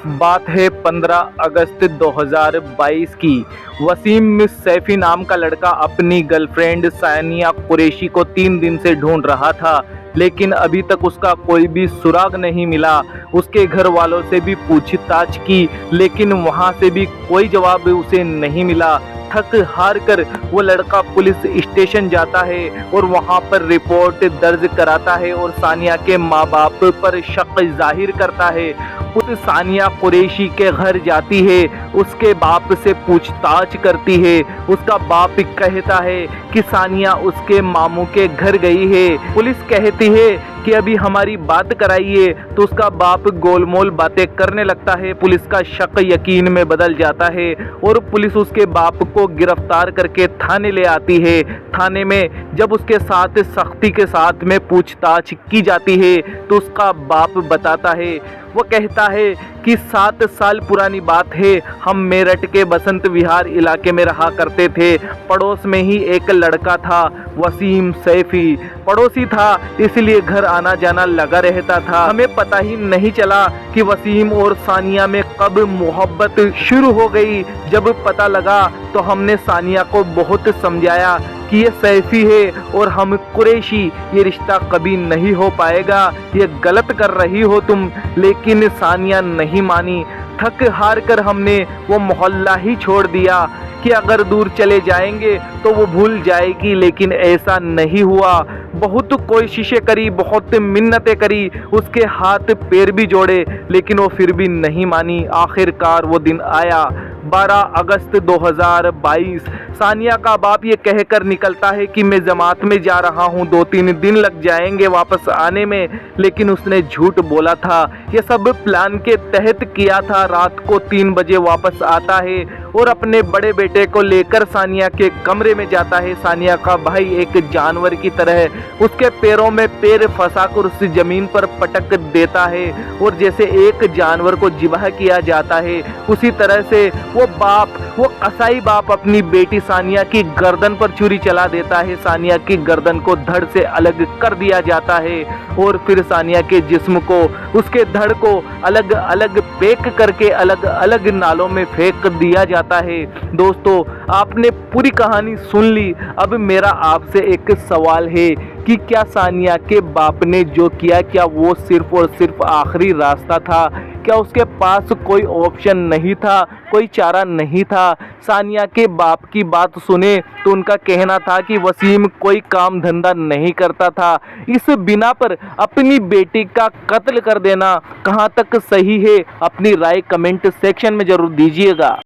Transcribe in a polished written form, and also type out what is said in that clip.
बात है 15 अगस्त 2022 की। वसीम सैफी नाम का लड़का अपनी गर्लफ्रेंड सानिया कुरैशी को 3 दिन से ढूंढ रहा था, लेकिन अभी तक उसका कोई भी सुराग नहीं मिला। उसके घर वालों से भी पूछताछ की, लेकिन वहां से भी कोई जवाब उसे नहीं मिला। थक हार कर वो लड़का पुलिस स्टेशन जाता है और वहां पर रिपोर्ट दर्ज कराता है और सानिया के माँ बाप पर शक जाहिर करता है। उस सानिया कुरैशी के घर जाती है, उसके बाप से पूछताछ करती है। उसका बाप कहता है कि सानिया उसके मामू के घर गई है। पुलिस कहती है कि अभी हमारी बात कराइए, तो उसका बाप गोलमोल बातें करने लगता है। पुलिस का शक यकीन में बदल जाता है और पुलिस उसके बाप को गिरफ्तार करके थाने ले आती है। थाने में जब उसके साथ सख्ती के साथ में पूछताछ की जाती है, तो उसका बाप बताता है, वो कहता है कि 7 साल पुरानी बात है, हम मेरठ के बसंत विहार इलाके में रहा करते थे। पड़ोस में ही एक लड़का था, वसीम सैफी। पड़ोसी था, इसलिए घर आना जाना लगा रहता था। हमें पता ही नहीं चला कि वसीम और सानिया में कब मोहब्बत शुरू हो गई। जब पता लगा तो हमने सानिया को बहुत समझाया कि ये सैफी है और हम कुरैशी, ये रिश्ता कभी नहीं हो पाएगा, ये गलत कर रही हो तुम। लेकिन सानिया नहीं मानी। थक हार कर हमने वो मोहल्ला ही छोड़ दिया कि अगर दूर चले जाएंगे तो वो भूल जाएगी, लेकिन ऐसा नहीं हुआ। बहुत कोशिशें करी, बहुत मिन्नतें करी, उसके हाथ पैर भी जोड़े, लेकिन वो फिर भी नहीं मानी। आखिरकार वो दिन आया, 12 अगस्त 2022। सानिया का बाप ये कहकर निकलता है कि मैं जमात में जा रहा हूँ, 2-3 दिन लग जाएंगे वापस आने में, लेकिन उसने झूठ बोला था। ये सब प्लान के तहत किया था। रात को 3 बजे वापस आता है और अपने बड़े बेटे को लेकर सानिया के कमरे में जाता है। सानिया का भाई एक जानवर की तरह उसके पैरों में पैर फंसाकर उस जमीन पर पटक देता है और जैसे एक जानवर को जिबह किया जाता है, उसी तरह से वो कसाई बाप अपनी बेटी सानिया की गर्दन पर छुरी चला देता है। सानिया की गर्दन को धड़ से अलग कर दिया जाता है और फिर सानिया के जिस्म को, उसके धड़ को अलग अलग पैक करके अलग अलग नालों में फेंक दिया जाता है। दोस्तों, आपने पूरी कहानी सुन ली। अब मेरा आपसे एक सवाल है कि क्या सानिया के बाप ने जो किया, क्या वो सिर्फ और सिर्फ आखिरी रास्ता था? क्या उसके पास कोई ऑप्शन नहीं था, कोई चारा नहीं था? सानिया के बाप की बात सुने तो उनका कहना था कि वसीम कोई काम धंधा नहीं करता था, इस बिना पर अपनी बेटी का कत्ल कर देना कहाँ तक सही है? अपनी राय कमेंट सेक्शन में जरूर दीजिएगा।